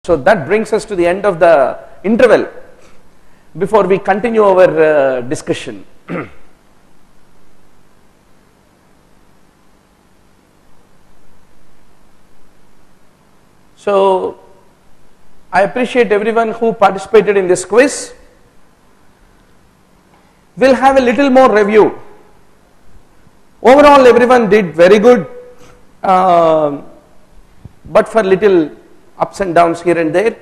So that brings us to the end of the interval before we continue our discussion. So I appreciate everyone who participated in this quiz. We'll have a little more review. Overall, everyone did very good, but for little ups and downs here and there.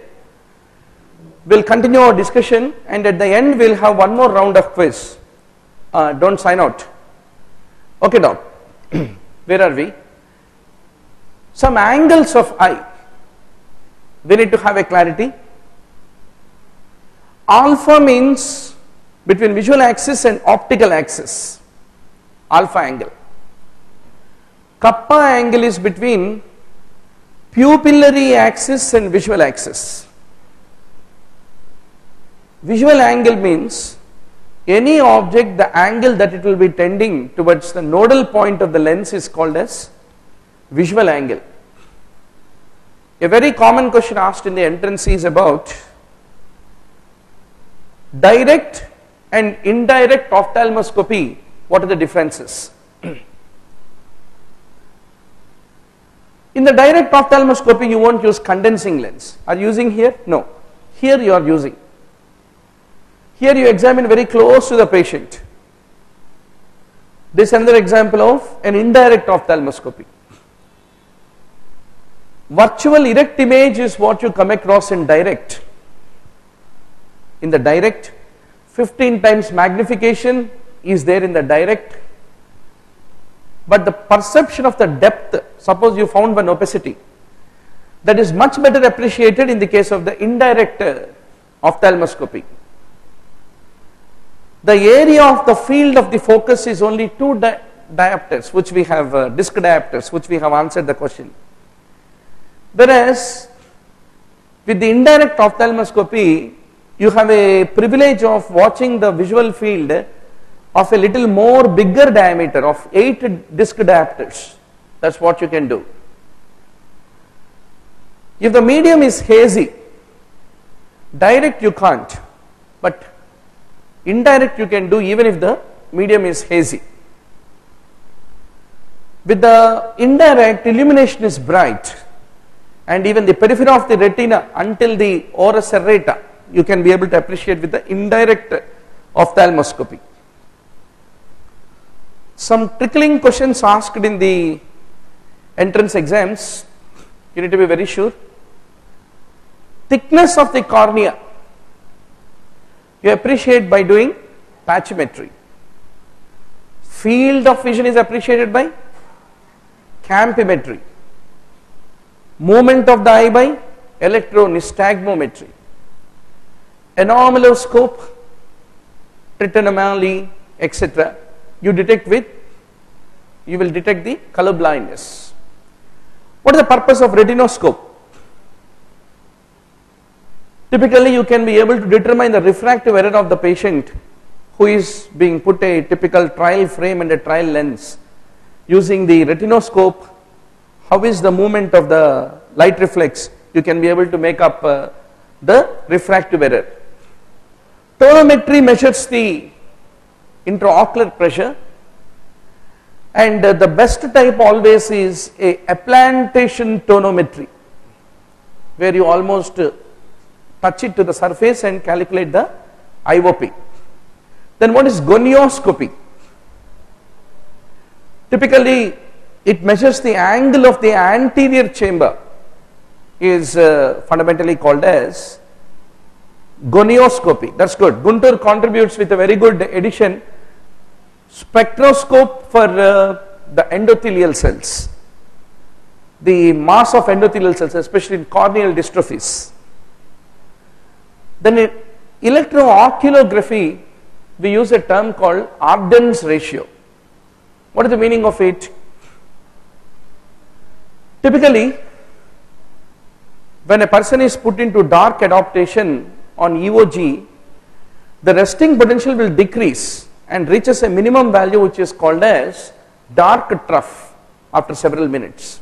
We'll continue our discussion, and at the end we'll have one more round of quiz. Don't sign out. Okay, doc. Where are we? Some angles of eye. We need to have a clarity. Alpha means between visual axis and optical axis. Alpha angle. Kappa angle is between pupillary axis and visual axis. Visual angle means any object, the angle that it will be tending towards the nodal point of the lens is called as visual angle. A very common question asked in the entrance is about direct and indirect ophthalmoscopy. What are the differences? In the direct ophthalmoscopy, you won't use condensing lens. Are you using here? No. Here you are using. Here you examine very close to the patient. This is another example of an indirect ophthalmoscopy. Virtual erect image is what you come across in direct. In the direct, 15 times magnification is there in the direct, but the perception of the depth, suppose you found one opacity, that is much better appreciated in the case of the indirect ophthalmoscopy. The area of the field of the focus is only 2 diopters, which we have, disc diopters, which we have answered the question. Whereas with the indirect ophthalmoscopy, you have a privilege of watching the visual field of a little more bigger diameter of 8 disc diopters. That's what you can do. If the medium is hazy, direct you can't, but indirect you can do even if the medium is hazy. With the indirect, illumination is bright, and even the periphery of the retina until the oris serrata you can be able to appreciate with the indirect ophthalmoscopy. Some trickling questions asked in the entrance exams, you need to be very sure. Thickness of the cornea, you appreciate by doing pachymetry. Field of vision is appreciated by campimetry. Movement of the eye by electronystagmometry. Anomaloscope, trigonometry, etc. You will detect the color blindness. What is the purpose of retinoscope? Typically you can be able to determine the refractive error of the patient who is being put a typical trial frame and a trial lens. Using the retinoscope, how is the movement of the light reflex? You can be able to make up the refractive error. Tonometry measures the intraocular pressure, and the best type always is a applantation tonometry, where you almost touch it to the surface and calculate the IOP. Then what is gonioscopy? Typically it measures the angle of the anterior chamber, is fundamentally called as gonioscopy. That's good. Guntur contributes with a very good addition. Spectroscope for the endothelial cells, the mass of endothelial cells, especially in corneal dystrophies. Then in electrooculography, we use a term called Arden's ratio. What is the meaning of it? Typically, when a person is put into dark adaptation on EOG, the resting potential will decrease and reaches a minimum value which is called as dark trough after several minutes.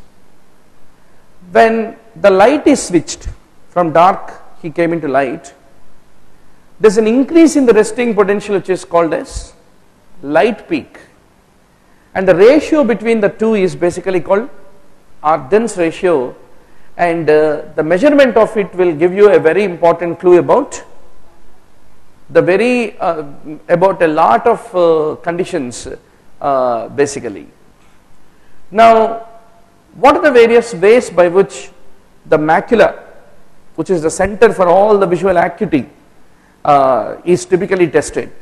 When the light is switched from dark he came into light, there is an increase in the resting potential which is called as light peak, and the ratio between the two is basically called Ardens ratio, and the measurement of it will give you a very important clue about about a lot of conditions basically. Now, what are the various ways by which the macula, which is the center for all the visual acuity, is typically tested?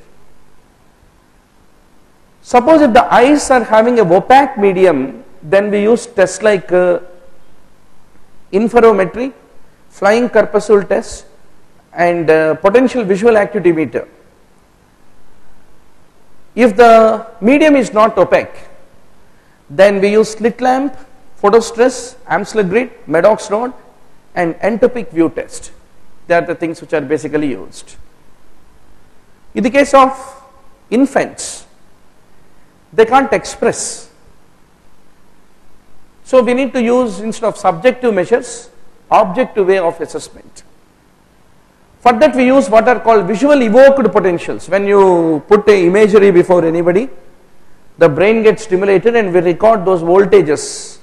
Suppose if the eyes are having a opaque medium, then we use tests like interferometry, flying corpuscle test, and potential visual acuity meter. If the medium is not opaque, then we use slit lamp, photostress, Amsler grid, Maddox rod, and entopic view test. They are the things which are basically used. In the case of infants, they can't express. So we need to use, instead of subjective measures, objective way of assessment. For that we use what are called visual evoked potentials. When you put a imagery before anybody, the brain gets stimulated and we record those voltages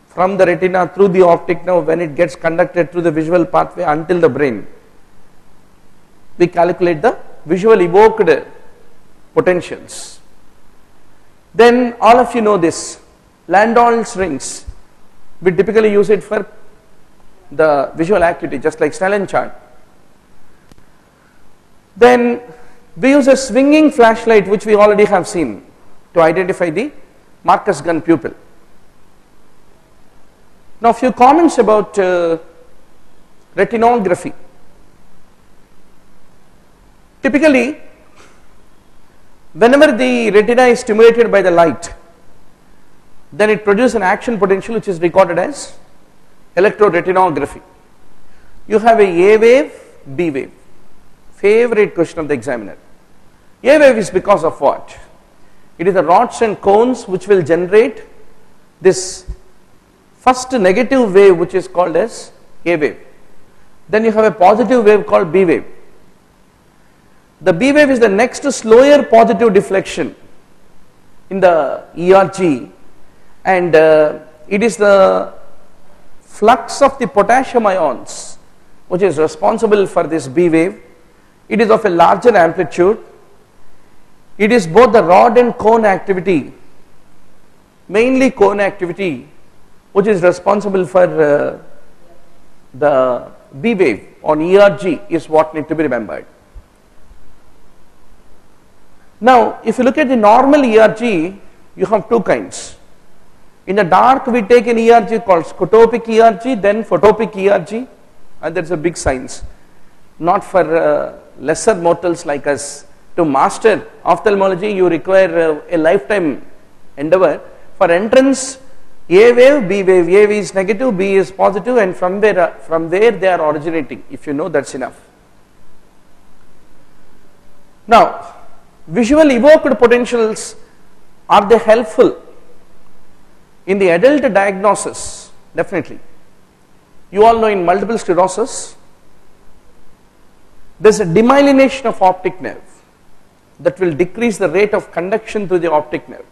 from the retina through the optic nerve when it gets conducted through the visual pathway until the brain. We calculate the visual evoked potentials. Then all of you know this, Landau's rings. We typically use it for the visual acuity, just like Snellen chart. Then we use a swinging flashlight, which we already have seen, to identify the Marcus gun pupil. Now, a few comments about retinography. Typically, whenever the retina is stimulated by the light, then it produces an action potential which is recorded as electroretinography. You have a wave, B wave. Favorite question of the examiner. A wave is because of what? It is the rods and cones which will generate this first negative wave, which is called as A wave. Then you have a positive wave called B wave. The B wave is the next slower positive deflection in the ERG, and it is the flux of the potassium ions which is responsible for this B wave. It is of a larger amplitude. It is both the rod and cone activity, mainly cone activity, which is responsible for the B wave on ERG, is what need to be remembered. Now, if you look at the normal ERG, you have two kinds. In the dark, we take an ERG called scotopic ERG, then photopic ERG, and there is a big science. Not for lesser mortals like us. To master ophthalmology, you require a lifetime endeavor. For entrance, A wave, B wave. A wave is negative, B is positive, and from where they are originating. If you know, that's enough. Now, visual evoked potentials, are they helpful in the adult diagnosis? Definitely. You all know in multiple sclerosis, there is a demyelination of optic nerve that will decrease the rate of conduction through the optic nerve,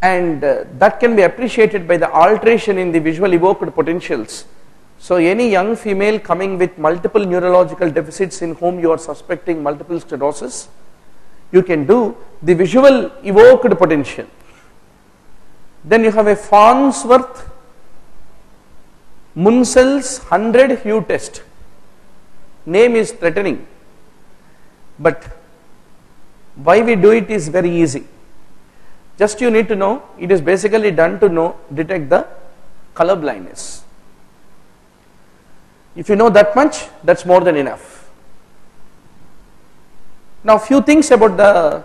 and that can be appreciated by the alteration in the visual evoked potentials. So any young female coming with multiple neurological deficits in whom you are suspecting multiple sclerosis, you can do the visual evoked potential. Then you have a Farnsworth Munsell's 100 hue test. Name is threatening, but why we do it is very easy. Just you need to know, it is basically done to detect the color blindness. If you know that much, that's more than enough. Now, few things about the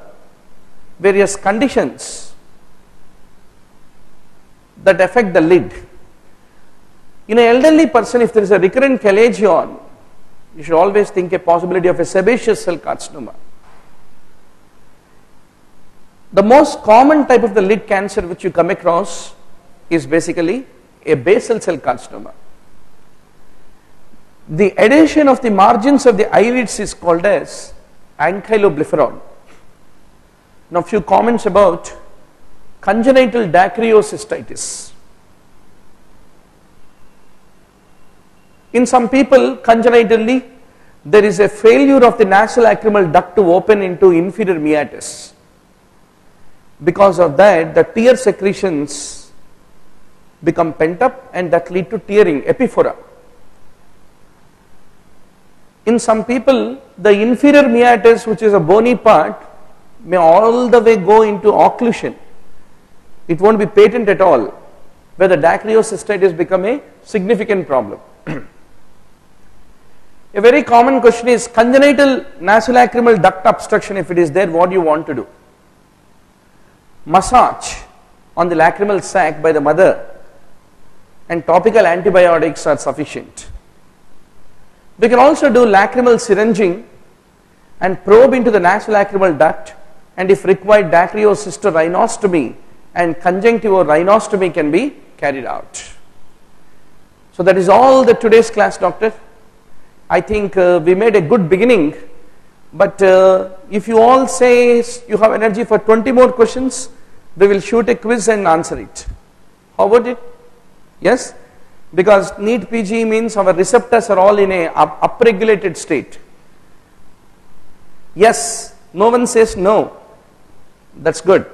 various conditions that affect the lid. In an elderly person, if there is a recurrent chalagion, you should always think a possibility of a sebaceous cell carcinoma. The most common type of the lid cancer which you come across is basically a basal cell carcinoma. The adhesion of the margins of the eyelids is called as ankyloblepharon. Now, few comments about congenital dacryocystitis. In some people, congenitally, there is a failure of the nasolacrimal duct to open into inferior meatus. Because of that, the tear secretions become pent up and that lead to tearing, epiphora. In some people, the inferior meatus, which is a bony part, may all the way go into occlusion. It won't be patent at all, where the dacryocystitis become a significant problem. A very common question is congenital nasolacrimal duct obstruction. If it is there, what do you want to do? Massage on the lacrimal sac by the mother and topical antibiotics are sufficient. We can also do lacrimal syringing and probe into the nasolacrimal duct, and if required, dacryocysto-rhinostomy and conjunctivorhinostomy can be carried out. So that is all the today's class, doctor. I think we made a good beginning, but if you all say you have energy for 20 more questions, we will shoot a quiz and answer it. How about it? Yes? Because NEET PG means our receptors are all in a upregulated state. Yes, no one says no. That's good.